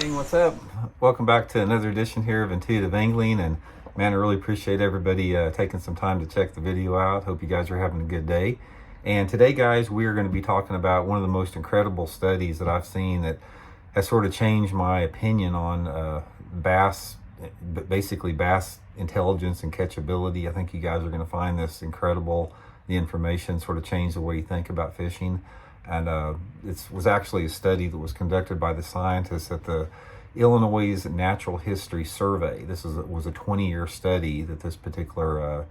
Gang, what's up? Welcome back to another edition here of Intuitive Angling. And man, I really appreciate everybody taking some time to check the video out. Hope you guys are having a good day. And today, guys, we are going to be talking about one of the most incredible studies that I've seen that has sort of changed my opinion on bass, basically bass intelligence and catchability. I think you guys are going to find this incredible. The information sort of changed the way you think about fishing. And it was actually a study that was conducted by the scientists at the Illinois Natural History Survey. This was a 20-year study that this particular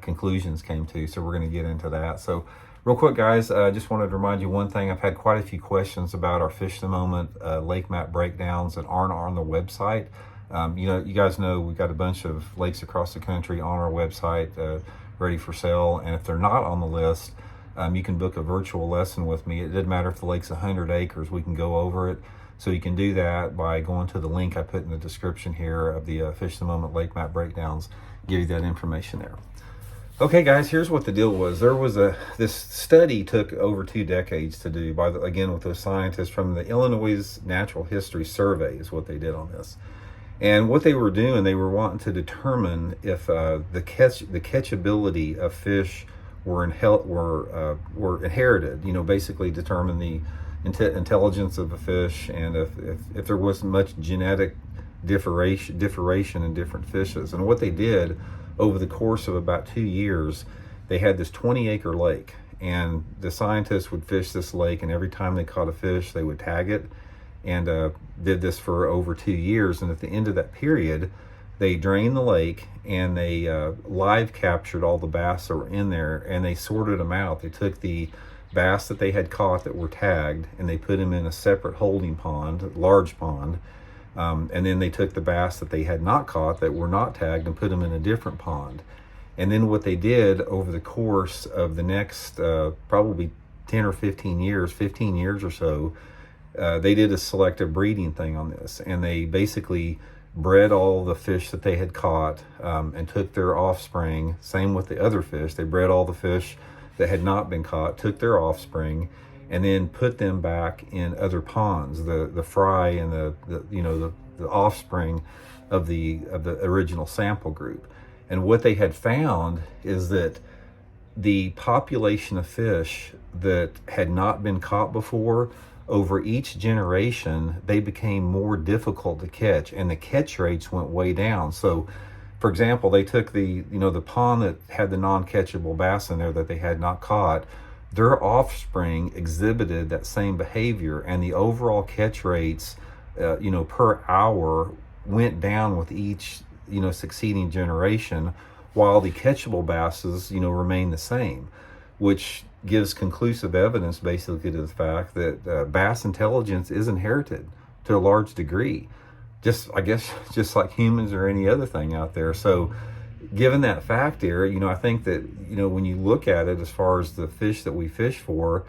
conclusions came to. So we're going to get into that. So real quick, guys, I just wanted to remind you one thing. I've had quite a few questions about our Fish the Moment lake map breakdowns that aren't on the website. You guys know we've got a bunch of lakes across the country on our website ready for sale. And if they're not on the list, you can book a virtual lesson with me. It doesn't matter if the lake's 100 acres, we can go over it. So you can do that by going to the link I put in the description here of the Fish the Moment lake map breakdowns, give you that information there. Okay, guys, here's what the deal was. This study took over 2 decades to do again, with those scientists from the Illinois Natural History Survey is what they did on this. And what they were doing, they were wanting to determine if the catchability of fish were inherited, basically determine the intelligence of a fish, and if there was much genetic differentiation in different fishes. And what they did over the course of about 2 years, they had this 20-acre lake, and the scientists would fish this lake, and every time they caught a fish, they would tag it, and did this for over 2 years. And at the end of that period, they drained the lake and they live captured all the bass that were in there, and they sorted them out. They took the bass that they had caught that were tagged, and they put them in a separate holding pond, large pond. And then they took the bass that they had not caught that were not tagged and put them in a different pond. And then what they did over the course of the next probably 10 or 15 years or so, they did a selective breeding thing on this, and they basically bred all the fish that they had caught and took their offspring. Same with the other fish. They bred all the fish that had not been caught, took their offspring, and then put them back in other ponds, the fry and the offspring of the original sample group. And what they had found is that the population of fish that had not been caught before, over each generation, they became more difficult to catch, and the catch rates went way down. So, for example, they took the pond that had the non-catchable bass in there that they had not caught. Their offspring exhibited that same behavior, and the overall catch rates, per hour went down with each, succeeding generation, while the catchable basses, remained the same, which gives conclusive evidence basically to the fact that bass intelligence is inherited to a large degree, just like humans or any other thing out there. So given that fact here, I think that, when you look at it as far as the fish that we fish for,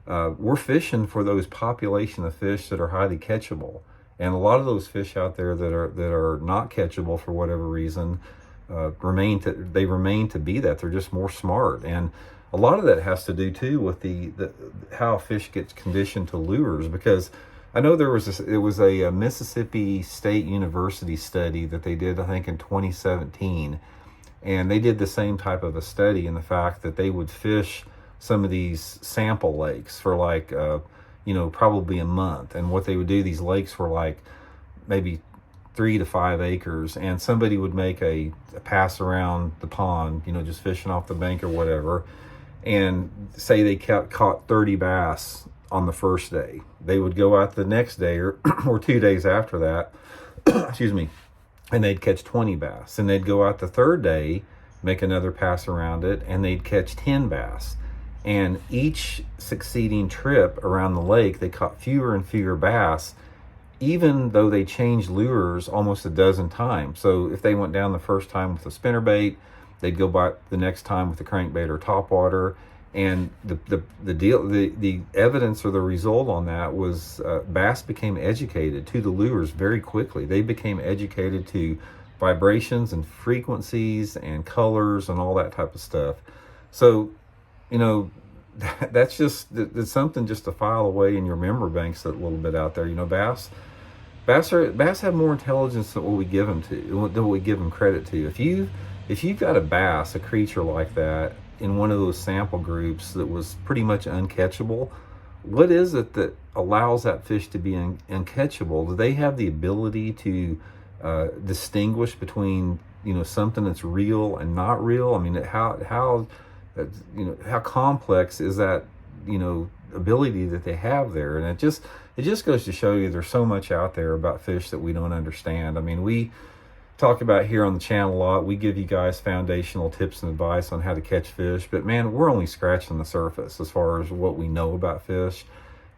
we're fishing for those population of fish that are highly catchable. And a lot of those fish out there that are not catchable for whatever reason, remain to be that. They're just more smart. And a lot of that has to do too with the how fish gets conditioned to lures, because I know it was a Mississippi State University study that they did, I think, in 2017, and they did the same type of a study in the fact that they would fish some of these sample lakes for probably a month. And what they would do, these lakes were like maybe 3 to 5 acres, and somebody would make a pass around the pond, just fishing off the bank or whatever, and say they caught 30 bass on the first day. They would go out the next day or 2 days after that, excuse me, and they'd catch 20 bass. And they'd go out the third day, make another pass around it, and they'd catch 10 bass. And each succeeding trip around the lake, they caught fewer and fewer bass, even though they changed lures almost a dozen times. So if they went down the first time with a spinnerbait, they'd go back the next time with the crankbait or topwater. And the evidence or the result on that was bass became educated to the lures very quickly. They became educated to vibrations and frequencies and colors and all that type of stuff. So, that's something just to file away in your memory banks a little bit out there. Bass Bass have more intelligence than what we give them than what we give them credit to. If you've got a bass, a creature like that, in one of those sample groups that was pretty much uncatchable, what is it that allows that fish to be uncatchable? Do they have the ability to distinguish between, you know, something that's real and not real? I mean, how you know, how complex is that, you know, ability that they have there? And it just goes to show you there's so much out there about fish that we don't understand. I mean, we talk about here on the channel a lot. We give you guys foundational tips and advice on how to catch fish, but man, we're only scratching the surface as far as what we know about fish.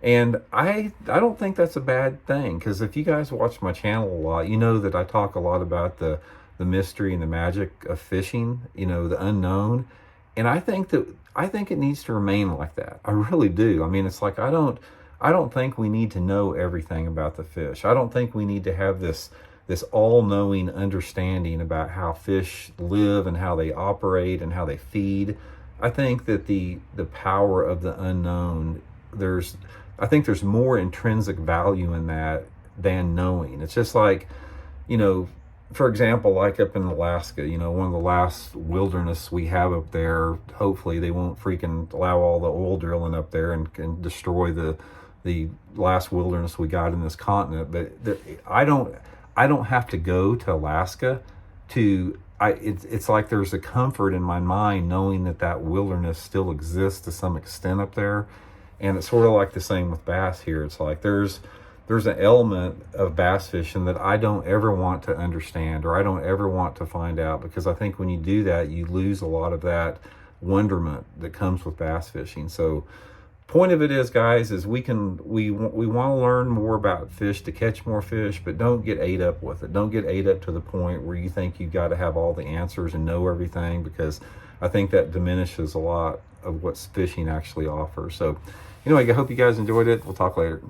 And I don't think that's a bad thing, because if you guys watch my channel a lot, you know that I talk a lot about the mystery and the magic of fishing, you know, the unknown. And I think it needs to remain like that. I really do. I mean, it's like I don't think we need to know everything about the fish. I don't think we need to have this all-knowing understanding about how fish live and how they operate and how they feed. I think that the power of the unknown, I think there's more intrinsic value in that than knowing. It's just like, you know, for example, like up in Alaska, you know, one of the last wilderness we have up there, hopefully they won't freaking allow all the oil drilling up there and destroy the last wilderness we got in this continent. But I don't have to go to Alaska it's like there's a comfort in my mind knowing that wilderness still exists to some extent up there. And it's sort of like the same with bass here. It's like there's an element of bass fishing that I don't ever want to understand, or I don't ever want to find out, because I think when you do that, you lose a lot of that wonderment that comes with bass fishing. So point of it is, guys, is we want to learn more about fish to catch more fish, but don't get ate up with it. Don't get ate up to the point where you think you've got to have all the answers and know everything, because I think that diminishes a lot of what fishing actually offers. So anyway, I hope you guys enjoyed it. We'll talk later.